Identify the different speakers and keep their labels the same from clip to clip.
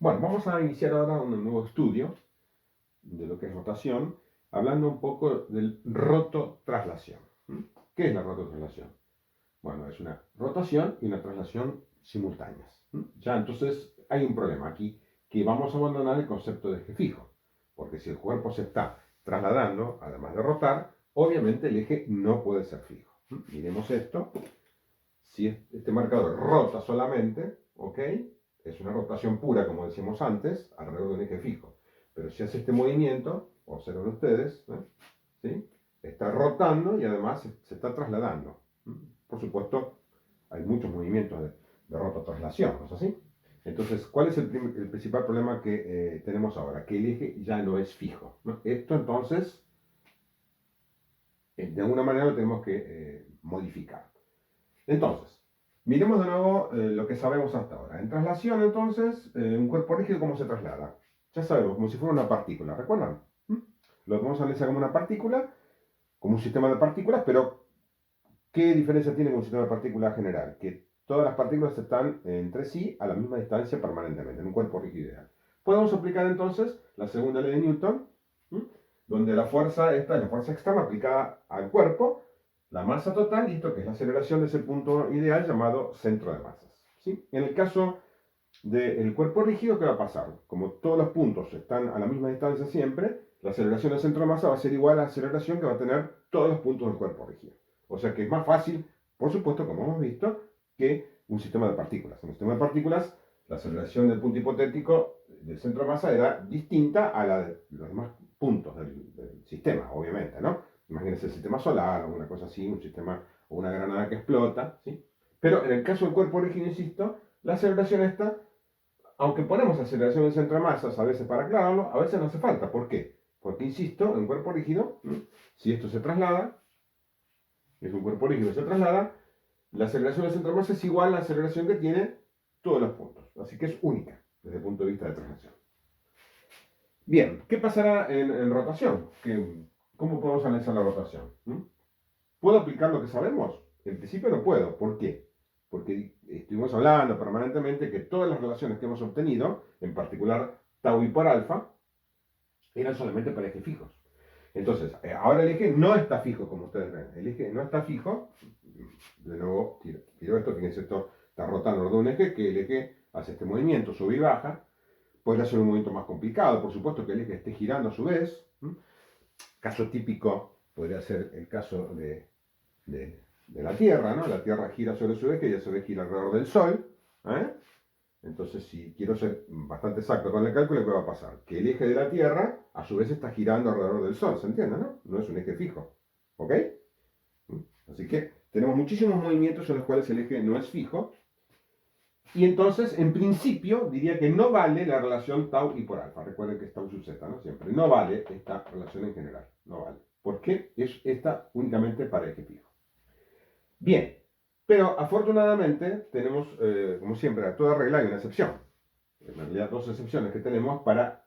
Speaker 1: Bueno, vamos a iniciar ahora un nuevo estudio de lo que es rotación, hablando un poco del rototraslación. ¿Mm? ¿Qué es la rototraslación? Bueno, es una rotación y una traslación simultáneas. ¿Mm? Ya entonces hay un problema aquí, que vamos a abandonar el concepto de eje fijo, porque si el cuerpo se está trasladando, además de rotar, obviamente el eje no puede ser fijo. ¿Mm? Miremos esto. Si este marcador rota solamente, ¿ok? Es una rotación pura, como decíamos antes, alrededor de un eje fijo. Pero si hace este movimiento, observen ustedes, ¿sí? Está rotando y además se está trasladando. Por supuesto, hay muchos movimientos de rototraslación, ¿no es así? Entonces, ¿cuál es el principal problema que tenemos ahora? Que el eje ya no es fijo, ¿no? Esto entonces, de alguna manera lo tenemos que modificar. Entonces, miremos de nuevo lo que sabemos hasta ahora. En traslación, entonces, un cuerpo rígido, ¿cómo se traslada? Ya sabemos, como si fuera una partícula, ¿recuerdan? ¿Mm? Lo vamos a analizar como una partícula, como un sistema de partículas, pero ¿qué diferencia tiene con un sistema de partículas general? Que todas las partículas están entre sí a la misma distancia permanentemente, en un cuerpo rígido ideal. Podemos aplicar entonces la segunda ley de Newton, ¿m? Donde la fuerza esta es la fuerza externa aplicada al cuerpo, la masa total, y esto que es la aceleración de ese punto ideal llamado centro de masas. ¿Sí? En el caso del cuerpo rígido, ¿qué va a pasar? Como todos los puntos están a la misma distancia siempre, la aceleración del centro de masa va a ser igual a la aceleración que va a tener todos los puntos del cuerpo rígido. O sea que es más fácil, por supuesto, como hemos visto, que un sistema de partículas. En un sistema de partículas, la aceleración del punto hipotético del centro de masa era distinta a la de los demás puntos del sistema, obviamente, ¿no? Imagínense el sistema solar o una cosa así, un sistema o una granada que explota, ¿sí? Pero en el caso del cuerpo rígido, insisto, la aceleración está, aunque ponemos aceleración del centro de masas a veces para aclararlo, a veces no hace falta. ¿Por qué? Porque, insisto, en un cuerpo rígido, si esto se traslada, es un cuerpo rígido, se traslada, la aceleración del centro de masa es igual a la aceleración que tiene todos los puntos. Así que es única desde el punto de vista de traslación. Bien, ¿qué pasará en rotación? ¿Cómo podemos analizar la rotación? ¿Puedo aplicar lo que sabemos? En principio no puedo. ¿Por qué? Porque estuvimos hablando permanentemente que todas las relaciones que hemos obtenido, en particular tau y por alfa, eran solamente para ejes fijos. Entonces, ahora el eje no está fijo, como ustedes ven. El eje no está fijo. De nuevo, tiro esto, fíjense, esto está rotando de un eje, que el eje hace este movimiento, sube y baja. Podría ser un movimiento más complicado, por supuesto, que el eje esté girando a su vez. Caso típico podría ser el caso de la Tierra, ¿no? La Tierra gira sobre su eje y a su vez gira alrededor del Sol. ¿eh? Entonces, si quiero ser bastante exacto con el cálculo, ¿qué va a pasar? Que el eje de la Tierra, a su vez, está girando alrededor del Sol, ¿se entiende, no? No es un eje fijo, ¿ok? Así que tenemos muchísimos movimientos en los cuales el eje no es fijo, y entonces, en principio, diría que no vale la relación tau y por alfa. Recuerden que es tau sub z, ¿no? Siempre. No vale esta relación en general, no vale. ¿Por qué? Es esta únicamente para eje fijo. Bien, pero afortunadamente tenemos, como siempre, a toda regla hay una excepción. En realidad, dos excepciones que tenemos para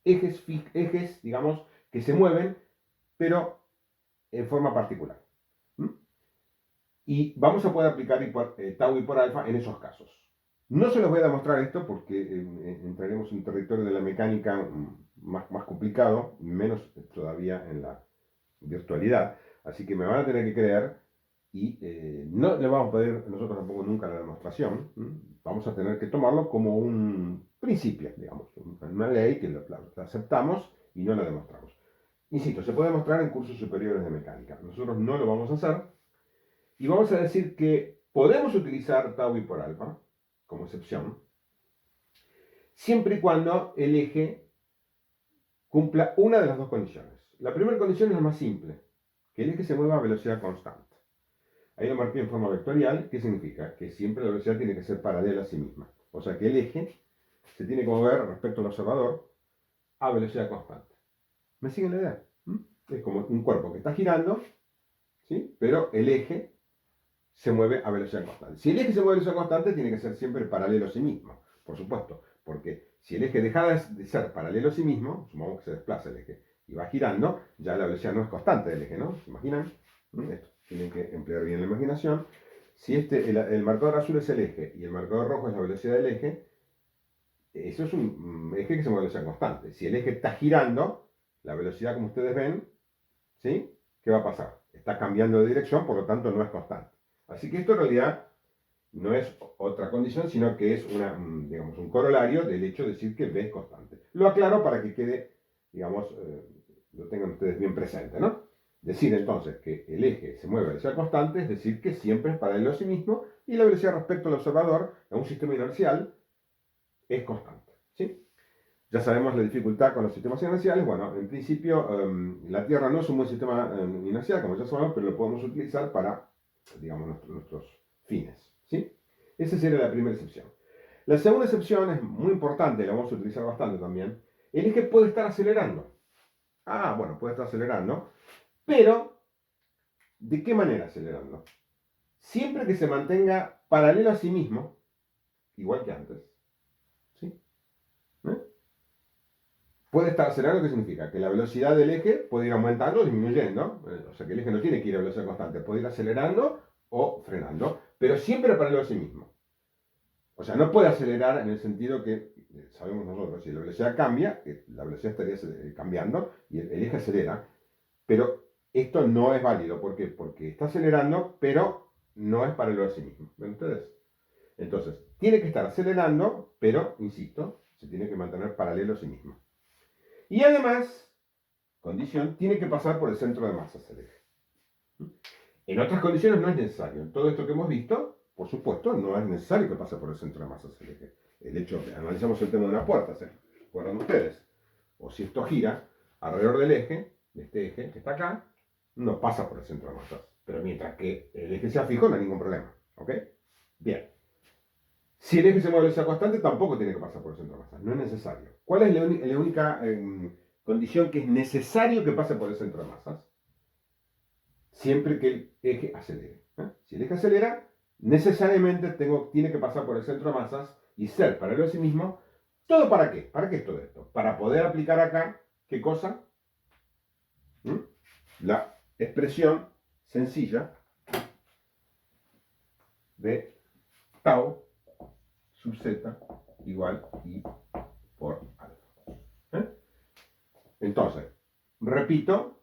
Speaker 1: ejes, digamos, que se mueven, pero en forma particular. ¿Mm? Y vamos a poder aplicar tau y por alfa en esos casos. No se los voy a demostrar esto porque entraremos en un territorio de la mecánica más complicado, menos todavía en la virtualidad. Así que me van a tener que creer y no le vamos a pedir nosotros tampoco nunca la demostración. Vamos a tener que tomarlo como un principio, digamos, una ley que la aceptamos y no la demostramos. Insisto, se puede demostrar en cursos superiores de mecánica. Nosotros no lo vamos a hacer y vamos a decir que podemos utilizar tau y por alfa como excepción, siempre y cuando el eje cumpla una de las dos condiciones. La primera condición es la más simple, que el eje se mueva a velocidad constante. Ahí lo marqué en forma vectorial. ¿Qué significa? Que siempre la velocidad tiene que ser paralela a sí misma. O sea que el eje se tiene que mover respecto al observador a velocidad constante. ¿Me siguen la idea? Es como un cuerpo que está girando, ¿sí? Pero el eje se mueve a velocidad constante. Si el eje se mueve a velocidad constante, tiene que ser siempre paralelo a sí mismo, por supuesto. Porque si el eje deja de ser paralelo a sí mismo, supongamos que se desplaza el eje y va girando, ya la velocidad no es constante del eje, ¿no? ¿Se imaginan? Esto. Tienen que emplear bien la imaginación. Si el marcador azul es el eje y el marcador rojo es la velocidad del eje, eso es un eje que se mueve a velocidad constante. Si el eje está girando, la velocidad, como ustedes ven, ¿sí? ¿Qué va a pasar? Está cambiando de dirección, por lo tanto no es constante. Así que esto en realidad no es otra condición, sino que es digamos, un corolario del hecho de decir que B es constante. Lo aclaro para que quede, digamos, lo tengan ustedes bien presente, ¿no? Decir entonces que el eje se mueve a velocidad constante, es decir, que siempre es paralelo a sí mismo y la velocidad respecto al observador a un sistema inercial es constante, ¿sí? Ya sabemos la dificultad con los sistemas inerciales. Bueno, en principio la Tierra no es un buen sistema inercial, como ya sabemos, pero lo podemos utilizar para, digamos, nuestros fines, ¿sí? Esa sería la primera excepción. La segunda excepción es muy importante, la vamos a utilizar bastante también. El eje puede estar acelerando. Ah, bueno, puede estar acelerando, pero ¿de qué manera acelerando? Siempre que se mantenga paralelo a sí mismo, igual que antes, ¿sí? ¿Eh? Puede estar acelerando, ¿qué significa? Que la velocidad del eje puede ir aumentando o disminuyendo. O sea que el eje no tiene que ir a velocidad constante, puede ir acelerando o frenando, pero siempre paralelo a sí mismo. O sea, no puede acelerar en el sentido que sabemos nosotros, si la velocidad cambia, la velocidad estaría cambiando y el eje acelera, pero esto no es válido. ¿Por qué? Porque está acelerando, pero no es paralelo a sí mismo. ¿Ven ustedes? Entonces, tiene que estar acelerando, pero, insisto, se tiene que mantener paralelo a sí mismo. Y además, condición, tiene que pasar por el centro de masas el eje. En otras condiciones no es necesario. En todo esto que hemos visto, por supuesto, no es necesario que pase por el centro de masas el eje. El hecho que analizamos el tema de una puerta, ¿se acuerdan ustedes? O si esto gira alrededor del eje, de este eje que está acá, no pasa por el centro de masas. Pero mientras que el eje sea fijo, no hay ningún problema. ¿Ok? Bien. Si el eje se mueve a velocidad constante, tampoco tiene que pasar por el centro de masas. No es necesario. ¿Cuál es la única condición que es necesario que pase por el centro de masas? Siempre que el eje acelere. Si el eje acelera, necesariamente tiene que pasar por el centro de masas y ser paralelo a sí mismo. ¿Todo para qué? ¿Para qué es todo esto? Para poder aplicar acá, ¿qué cosa? La expresión sencilla de tau sub z igual I por alfa. Entonces, repito,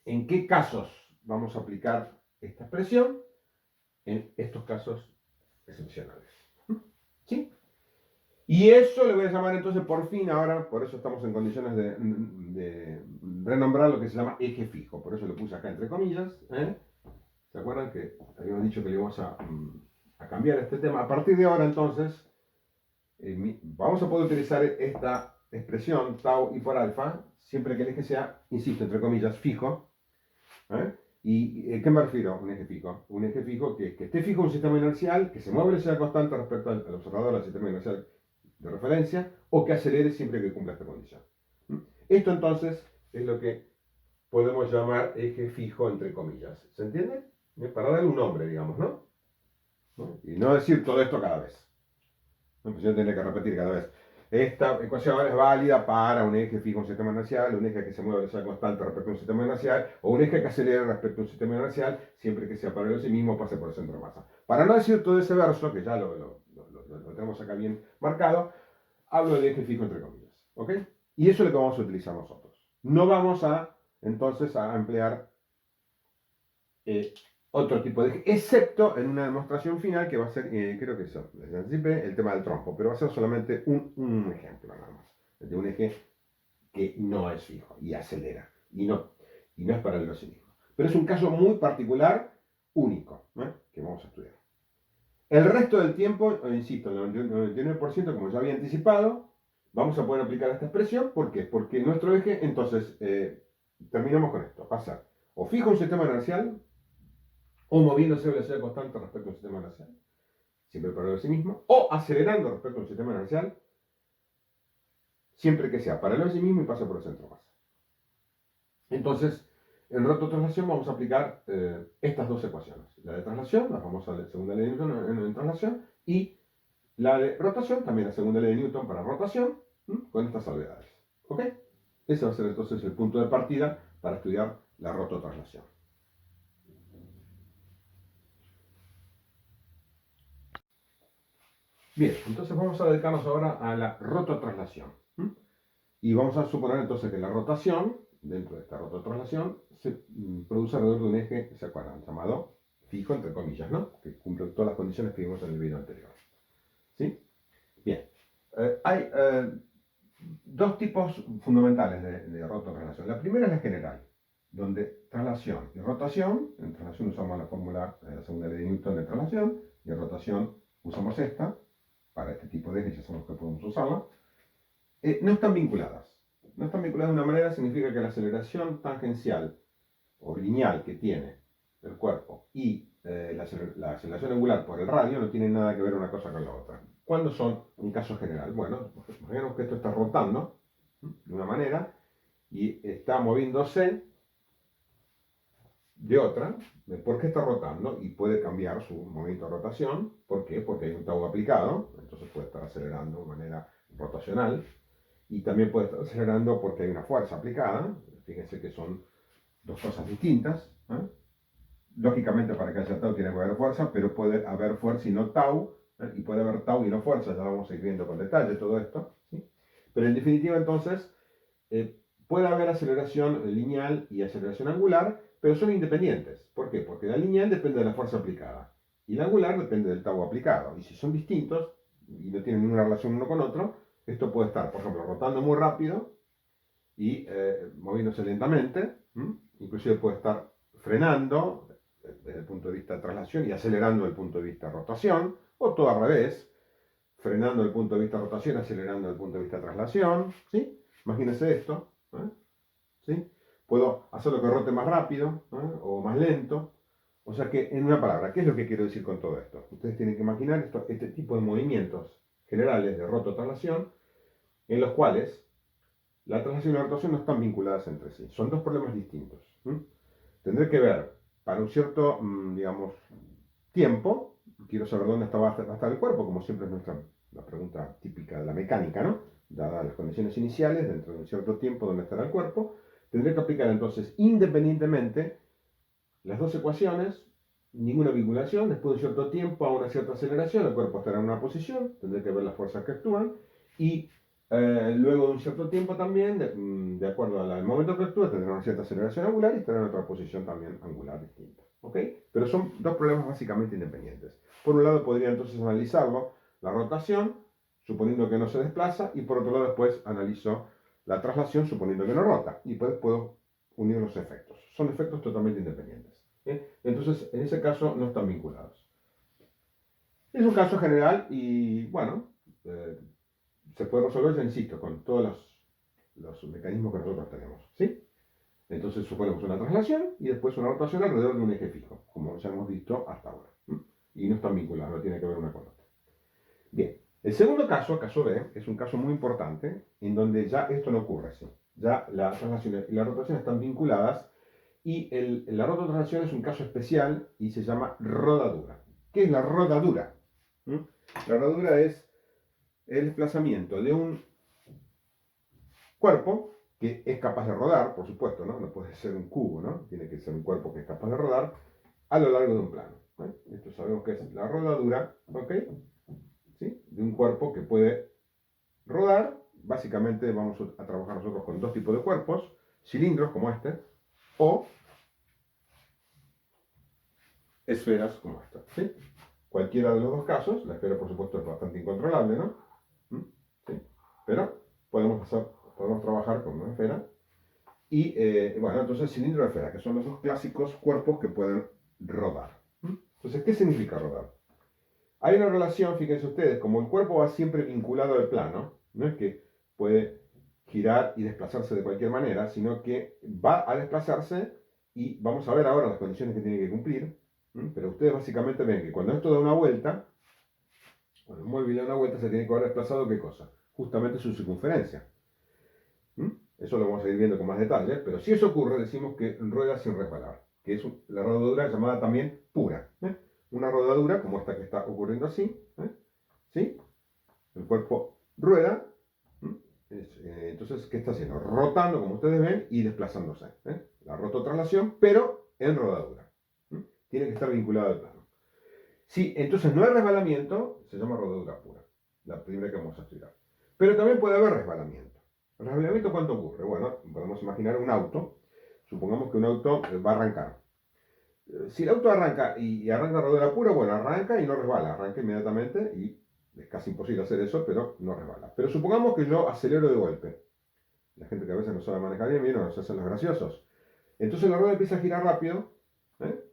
Speaker 1: ¿en qué casos vamos a aplicar esta expresión? En estos casos excepcionales. ¿Sí? Y eso le voy a llamar entonces por fin ahora, por eso estamos en condiciones de renombrar lo que se llama eje fijo. Por eso lo puse acá entre comillas. ¿Se acuerdan que habíamos dicho que le íbamos a cambiar este tema? A partir de ahora entonces, vamos a poder utilizar esta expresión tau y por alfa, siempre que el eje sea, insisto, entre comillas, fijo. ¿Y qué me refiero a un eje fijo? Un eje fijo que esté fijo en un sistema inercial, que se mueva a velocidad constante respecto al observador, al sistema inercial de referencia, o que acelere siempre que cumpla esta condición. Esto entonces es lo que podemos llamar eje fijo entre comillas. ¿Se entiende? Para darle un nombre, digamos, ¿no? Y no decir todo esto cada vez. Pues yo tendría que repetir cada vez. Esta ecuación es válida para un eje fijo en un sistema inercial, un eje que se mueve a velocidad constante respecto a un sistema inercial, o un eje que acelera respecto a un sistema inercial, siempre que sea paralelo a sí mismo, pase por el centro de masa. Para no decir todo ese verso, que ya lo tenemos acá bien marcado, hablo de eje fijo entre comillas. ¿Ok? Y eso es lo que vamos a utilizar nosotros. No vamos entonces a emplear otro tipo de eje, excepto en una demostración final que va a ser, creo que eso, les anticipé, el tema del trompo, pero va a ser solamente un ejemplo nada más, de un eje que no es fijo y acelera, y no es paralelo a sí mismo. Pero es un caso muy particular, único, que vamos a estudiar. El resto del tiempo, insisto, el 99%, como ya había anticipado, vamos a poder aplicar esta expresión. ¿Por qué? Porque nuestro eje, entonces, terminamos con esto, pasa o fijo un sistema inercial, o moviéndose a velocidad constante respecto a un sistema inercial, siempre paralelo a sí mismo, o acelerando respecto a un sistema inercial, siempre que sea paralelo a sí mismo y pase por el centro de masa. Entonces, en rototraslación vamos a aplicar estas dos ecuaciones. La de traslación, la famosa segunda ley de Newton en traslación, y la de rotación, también la segunda ley de Newton para rotación, con estas salvedades. ¿Ok? Ese va a ser entonces el punto de partida para estudiar la rototraslación. Bien, entonces vamos a dedicarnos ahora a la rototraslación. Y vamos a suponer entonces que la rotación, dentro de esta rototraslación, se produce alrededor de un eje, ¿se acuerdan? Llamado fijo, entre comillas, ¿no? Que cumple todas las condiciones que vimos en el video anterior. ¿Sí? Bien. Hay dos tipos fundamentales de rototraslación. La primera es la general, donde traslación y rotación, en traslación usamos la fórmula, la segunda ley de Newton de traslación, y en rotación usamos esta, para este tipo de ejes ya sabemos que podemos usarla, no están vinculadas. No están vinculadas de una manera significa que la aceleración tangencial o lineal que tiene el cuerpo y la aceleración angular por el radio no tienen nada que ver una cosa con la otra. ¿Cuándo son un caso general? Bueno, imaginemos que esto está rotando de una manera y está moviéndose de otra. ¿Por qué está rotando? Y puede cambiar su movimiento de rotación. ¿Por qué? Porque hay un tau aplicado, entonces puede estar acelerando de manera rotacional. Y también puede estar acelerando porque hay una fuerza aplicada. Fíjense que son dos cosas distintas. Lógicamente, para que haya tau tiene que haber fuerza, pero puede haber fuerza y no tau, y puede haber tau y no fuerza, ya vamos a ir viendo con detalle todo esto. ¿Sí? Pero en definitiva, entonces, puede haber aceleración lineal y aceleración angular, pero son independientes. ¿Por qué? Porque la lineal depende de la fuerza aplicada, y la angular depende del tau aplicado. Y si son distintos, y no tienen ninguna relación uno con otro, esto puede estar, por ejemplo, rotando muy rápido y moviéndose lentamente, inclusive puede estar frenando desde el punto de vista de traslación y acelerando desde el punto de vista de rotación, o todo al revés, frenando desde el punto de vista de rotación, acelerando desde el punto de vista de traslación, ¿sí? Imagínense esto, ¿sí? Puedo hacerlo que rote más rápido, o más lento. O sea que, en una palabra, ¿qué es lo que quiero decir con todo esto? Ustedes tienen que imaginar este tipo de movimientos generales de rototraslación, en los cuales la traslación y la rotación no están vinculadas entre sí. Son dos problemas distintos. Tendré que ver, para un cierto, digamos, tiempo, quiero saber dónde va a estar el cuerpo, como siempre es la pregunta típica de la mecánica, ¿no? Dadas las condiciones iniciales, dentro de un cierto tiempo, dónde estará el cuerpo, tendré que aplicar entonces independientemente las dos ecuaciones, ninguna vinculación, después de un cierto tiempo, a una cierta aceleración, el cuerpo estará en una posición, tendré que ver las fuerzas que actúan, y luego de un cierto tiempo también, de acuerdo al momento que actúa, tendrá una cierta aceleración angular y estará en otra posición también angular distinta. ¿Ok? Pero son dos problemas básicamente independientes. Por un lado podría entonces analizarlo, la rotación, suponiendo que no se desplaza, y por otro lado después analizo la traslación, suponiendo que no rota, y después puedo unir los efectos. Son efectos totalmente independientes. Entonces, en ese caso no están vinculados. Es un caso general y, bueno, se puede resolver, ya insisto, con todos los mecanismos que nosotros tenemos. ¿Sí? Entonces suponemos una traslación y después una rotación alrededor de un eje fijo, como ya hemos visto hasta ahora. Y no están vinculados, no tiene que ver una con otra. Bien, el segundo caso, caso B, es un caso muy importante en donde ya esto no ocurre así. Ya la traslación y la rotación están vinculadas y la rototraslación es un caso especial y se llama rodadura. ¿Qué es la rodadura? La rodadura es el desplazamiento de un cuerpo que es capaz de rodar, por supuesto, ¿no? No puede ser un cubo, ¿no? Tiene que ser un cuerpo que es capaz de rodar a lo largo de un plano. Esto sabemos que es la rodadura, ¿ok? ¿Sí? De un cuerpo que puede rodar. Básicamente vamos a trabajar nosotros con dos tipos de cuerpos, cilindros como este, o esferas como esta. ¿Sí? Cualquiera de los dos casos, la esfera por supuesto es bastante incontrolable, ¿no? ¿Sí? Pero podemos trabajar con una esfera. Y bueno, entonces cilindro y esfera, que son los dos clásicos cuerpos que pueden rodar. Entonces, ¿qué significa rodar? Hay una relación, fíjense ustedes, como el cuerpo va siempre vinculado al plano, no es que puede girar y desplazarse de cualquier manera, sino que va a desplazarse y vamos a ver ahora las condiciones que tiene que cumplir. Pero ustedes básicamente ven que cuando esto da una vuelta, cuando el móvil da una vuelta, se tiene que haber desplazado ¿qué cosa? Justamente su circunferencia. Eso lo vamos a ir viendo con más detalle, pero si eso ocurre, decimos que rueda sin resbalar, que es la rodadura llamada también pura. Una rodadura como esta que está ocurriendo así, ¿sí? El cuerpo rueda, entonces, ¿qué está haciendo? Rotando, como ustedes ven, y desplazándose. La rototraslación, pero en rodadura. Tiene que estar vinculado al plano. Si entonces no hay resbalamiento, se llama rodadura pura. la primera que vamos a estudiar. Pero también puede haber resbalamiento. ¿El resbalamiento cuándo ocurre? Bueno, podemos imaginar un auto. Supongamos que un auto va a arrancar. Si el auto arranca y arranca rodera pura, bueno, arranca y no resbala, arranca inmediatamente y es casi imposible hacer eso, pero no resbala. Pero supongamos que yo acelero de golpe. La gente que a veces no sabe manejar bien, ¿vieron? Se hacen los graciosos. Entonces la rueda empieza a girar rápido, ¿eh?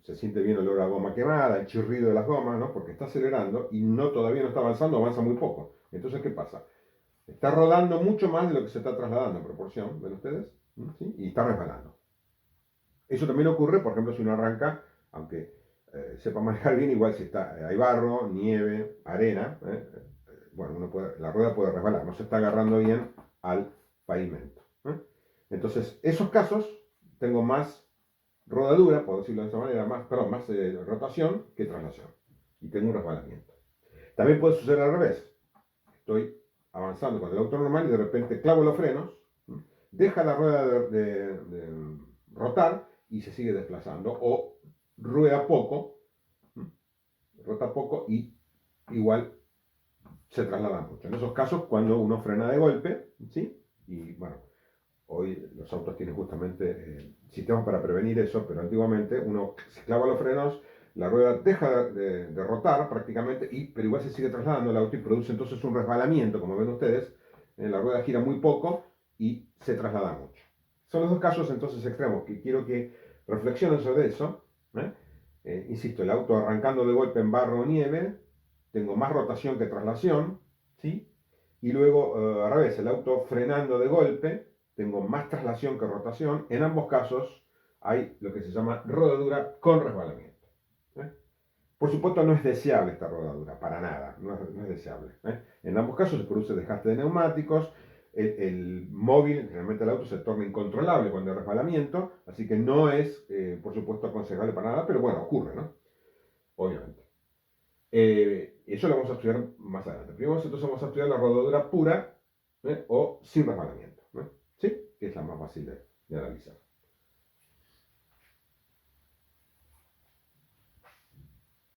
Speaker 1: Se siente bien el olor a goma quemada, el chirrido de las gomas, ¿no? Porque está acelerando y todavía no está avanzando, avanza muy poco. Entonces, ¿qué pasa? Está rodando mucho más de lo que se está trasladando en proporción, ¿ven ustedes? ¿Sí? Y está resbalando. Eso también ocurre, por ejemplo, si uno arranca, aunque sepa manejar bien, igual si hay barro, nieve, arena, bueno, la rueda puede resbalar, no se está agarrando bien al pavimento. Entonces, esos casos, tengo más rodadura, por decirlo de esa manera, más rotación que traslación. Y tengo un resbalamiento. También puede suceder al revés. Estoy avanzando con el auto normal y de repente clavo los frenos, deja la rueda de rotar y se sigue desplazando. O rueda poco, rota poco y igual se traslada mucho. En esos casos, cuando uno frena de golpe, ¿sí? Y bueno, hoy los autos tienen justamente sistemas para prevenir eso, pero antiguamente uno se clava los frenos, la rueda deja de rotar prácticamente, pero igual se sigue trasladando el auto y produce entonces un resbalamiento, como ven ustedes. La rueda gira muy poco y se traslada mucho. Son los dos casos entonces extremos que quiero que reflexionen sobre eso. Insisto, el auto arrancando de golpe en barro o nieve, tengo más rotación que traslación, ¿sí? Y luego, al revés, el auto frenando de golpe, tengo más traslación que rotación. En ambos casos hay lo que se llama rodadura con resbalamiento. Por supuesto, no es deseable esta rodadura, para nada, no es deseable. En ambos casos se produce desgaste de neumáticos, el móvil, realmente el auto se torna incontrolable cuando hay resbalamiento, así que no es, por supuesto, aconsejable para nada, pero bueno, ocurre, ¿no? Obviamente. Eso lo vamos a estudiar más adelante. Primero entonces vamos a estudiar la rodadura pura o sin resbalamiento, ¿sí? Que es la más fácil de analizar.